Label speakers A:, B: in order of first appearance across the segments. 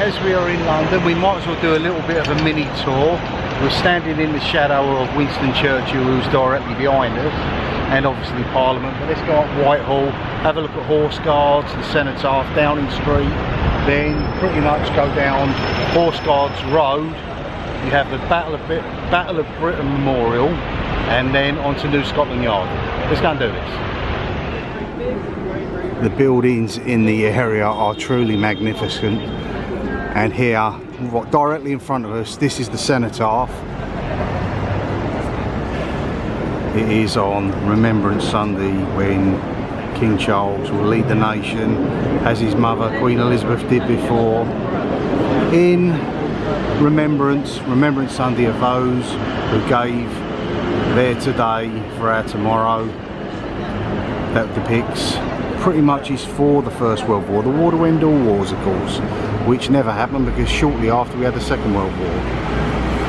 A: as we are in London, we might as well do a little bit of a mini tour. We're standing in the shadow of Winston Churchill, who's directly behind us, and obviously Parliament. But let's go up Whitehall, have a look at Horse Guards, the Cenotaph, Downing Street, then pretty much go down Horse Guards Road. You have the Battle of Britain Memorial, and then onto New Scotland Yard. Let's go and do this. The buildings in the area are truly magnificent, and here, directly in front of us, this is the Cenotaph. It is on Remembrance Sunday, when King Charles will lead the nation, as his mother Queen Elizabeth did before, in Remembrance Sunday of those who gave their today for our tomorrow. That depicts pretty much is for the First World War, the war to end all wars, of course, which never happened because shortly after we had the Second World War.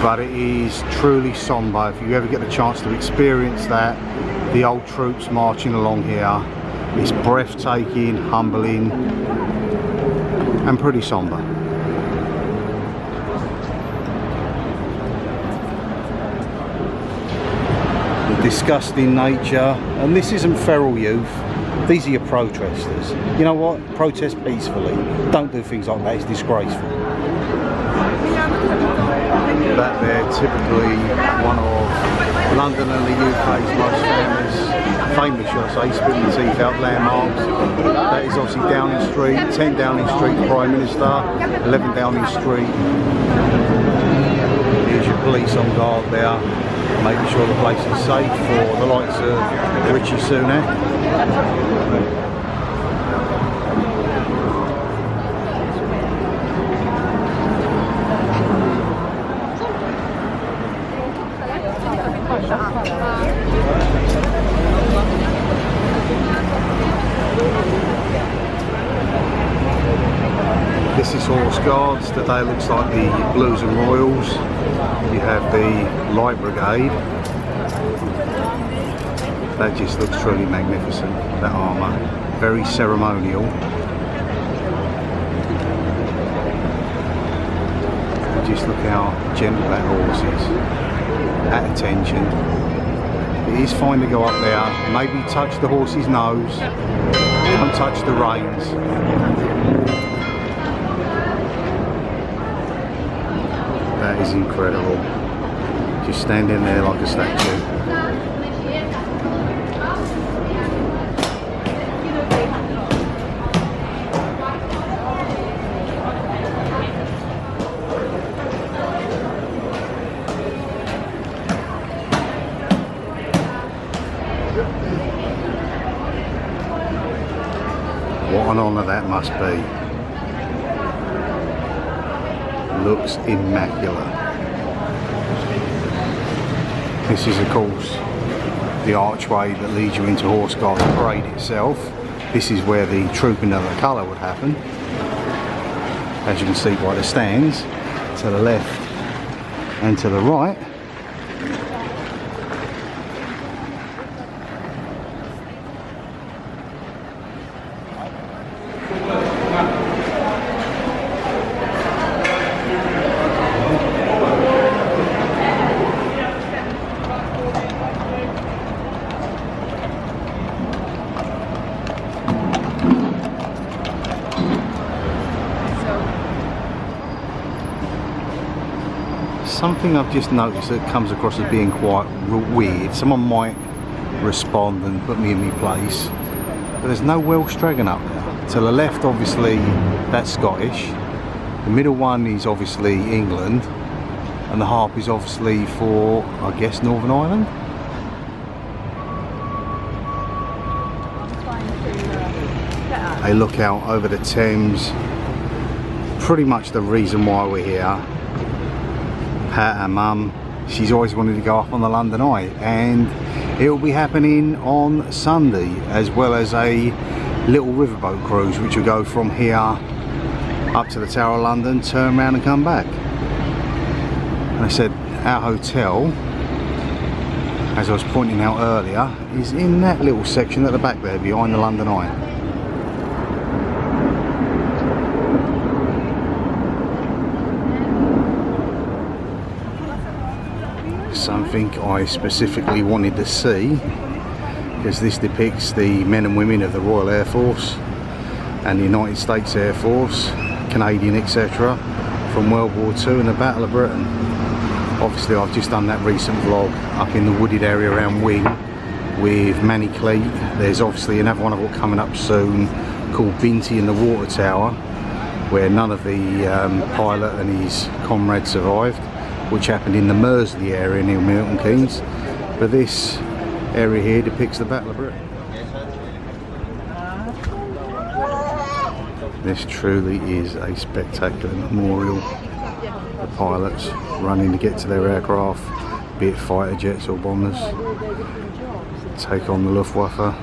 A: But it is truly sombre. If you ever get the chance to experience that, the old troops marching along here, it's breathtaking, humbling, and pretty sombre. The disgusting nature, and this isn't feral youth. These are your protesters. You know what? Protest peacefully. Don't do things like that. It's disgraceful. That there, typically one of London and the UK's most famous, should I say, spit the teeth out landmarks. That is obviously Downing Street, 10 Downing Street, Prime Minister, 11 Downing Street. Here's your police on guard there, making sure the place is safe for the likes of Richie Sunak. This is Horse Guards. Today looks like the Blues and Royals. You have the Light Brigade. That just looks truly magnificent, that armour. Very ceremonial. Just look how gentle that horse is. At attention. It is fine to go up there, maybe touch the horse's nose, don't touch the reins. That is incredible. Just standing there like a statue. What an honour that must be. Looks immaculate. This is of course the archway that leads you into Horse Guard Parade itself. This is where the trooping of the colour would happen. As you can see by the stands, to the left and to the right. Something I've just noticed that comes across as being quite weird. Someone might respond and put me in my place, but there's no Welsh dragon up there. To the left, obviously, that's Scottish. The middle one is obviously England, and the harp is obviously for, I guess, Northern Ireland. They look out over the Thames. Pretty much the reason why we're here. Pat, our mum, she's always wanted to go up on the London Eye, and it will be happening on Sunday, as well as a little riverboat cruise which will go from here up to the Tower of London, turn around and come back. And I said our hotel, as I was pointing out earlier, is in that little section at the back there behind the London Eye. something I specifically wanted to see, because this depicts the men and women of the Royal Air Force and the United States Air Force, Canadian, etc., from World War II and the Battle of Britain. Obviously I've just done that recent vlog up in the wooded area around Wing with Manny Cleat. There's obviously another one I've got coming up soon called Binty and the Water Tower, where none of the pilot and his comrades survived, which happened in the Mersey area near Milton Keynes. But this area here depicts the Battle of Britain. This truly is a spectacular memorial. The pilots running to get to their aircraft, be it fighter jets or bombers, take on the Luftwaffe.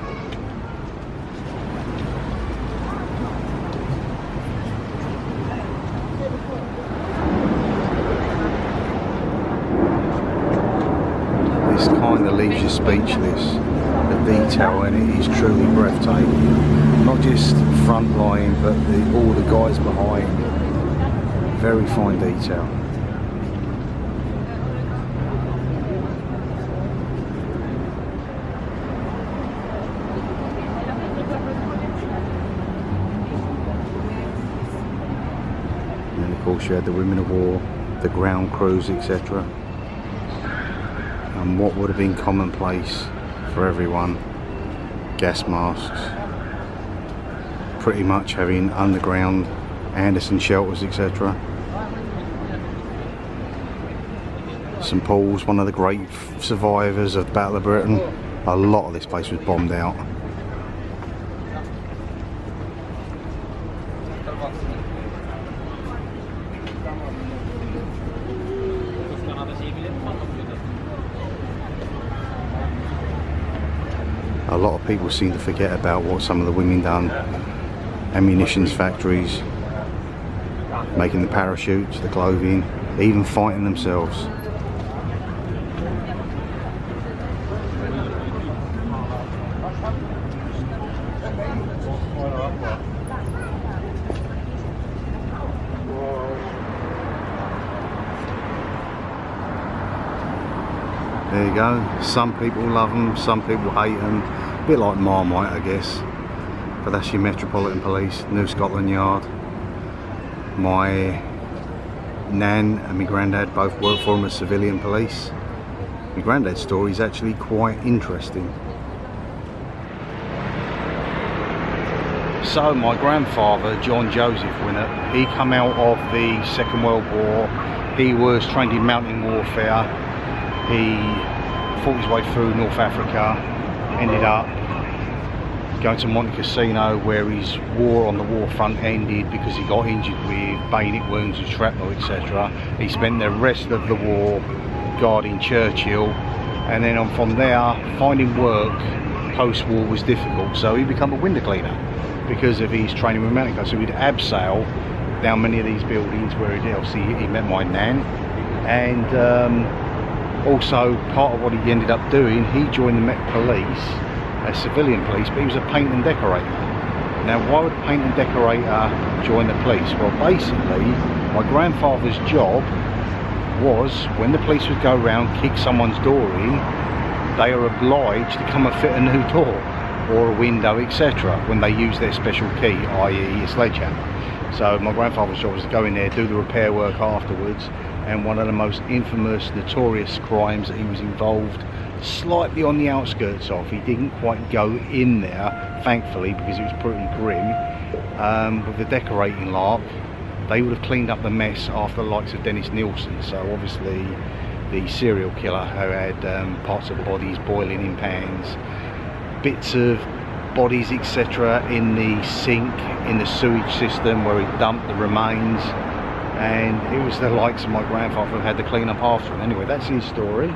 A: This kind of leaves you speechless. The detail in it is truly breathtaking. Not just front line, but all the guys behind. Very fine detail. And of course you had the women of war, the ground crews, etc. And what would have been commonplace for everyone, gas masks, pretty much having underground Anderson shelters, etc. St Paul's, one of the great survivors of the Battle of Britain. A lot of this place was bombed out. A lot of people seem to forget about what some of the women done. Ammunitions factories, making the parachutes, the clothing, even fighting themselves. There you go. Some people love them, some people hate them. A bit like Marmite, I guess. But that's your Metropolitan Police, New Scotland Yard. My nan and my granddad both worked for them as civilian police. My granddad's story is actually quite interesting. So my grandfather, John Joseph Winnett, he come out of the Second World War. He was trained in mountain warfare. He fought his way through North Africa, ended up going to Monte Cassino, where his war on the war front ended because he got injured with bayonet wounds and shrapnel, etc. He spent the rest of the war guarding Churchill, and then on from there, finding work post-war was difficult, so he became a window cleaner because of his training with mountain climbing. So he'd abseil down many of these buildings where he did. Obviously he met my nan, and also part of what he ended up doing, he joined the Met Police as civilian police, but he was a paint and decorator. Now why would a paint and decorator join the police? Well, basically my grandfather's job was, when the police would go around, kick someone's door in, they are obliged to come and fit a new door or a window, etc., when they use their special key, i.e. a sledgehammer. So my grandfather's job was to go in there, do the repair work afterwards, and one of the most infamous, notorious crimes that he was involved slightly on the outskirts of. He didn't quite go in there, thankfully, because it was pretty grim. With the decorating lark, they would have cleaned up the mess after the likes of Dennis Nielsen. So obviously the serial killer who had parts of bodies boiling in pans, bits of bodies, etc., in the sink, in the sewage system where he dumped the remains, and it was the likes of my grandfather who had to clean up after him. Anyway, that's his story.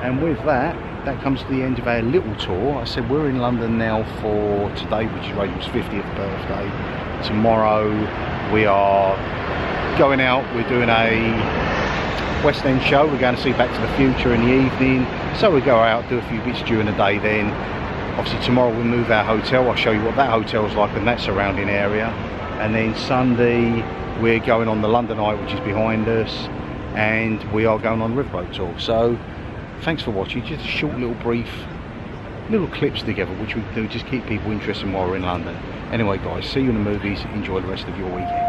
A: And with that, that comes to the end of our little tour. I said we're in London now for today, which is Rachel's 50th birthday. Tomorrow we are going out, we're doing a West End show. We're going to see Back to the Future in the evening, so we go out, do a few bits during the day. Then obviously tomorrow we'll move our hotel. I'll show you what that hotel's like and that surrounding area. And then Sunday we're going on the London Eye, which is behind us, and we are going on the Riverboat tour. So thanks for watching. Just a short little brief little clips together, which we do just keep people interested while we're in London. Anyway guys, see you in the movies. Enjoy the rest of your weekend.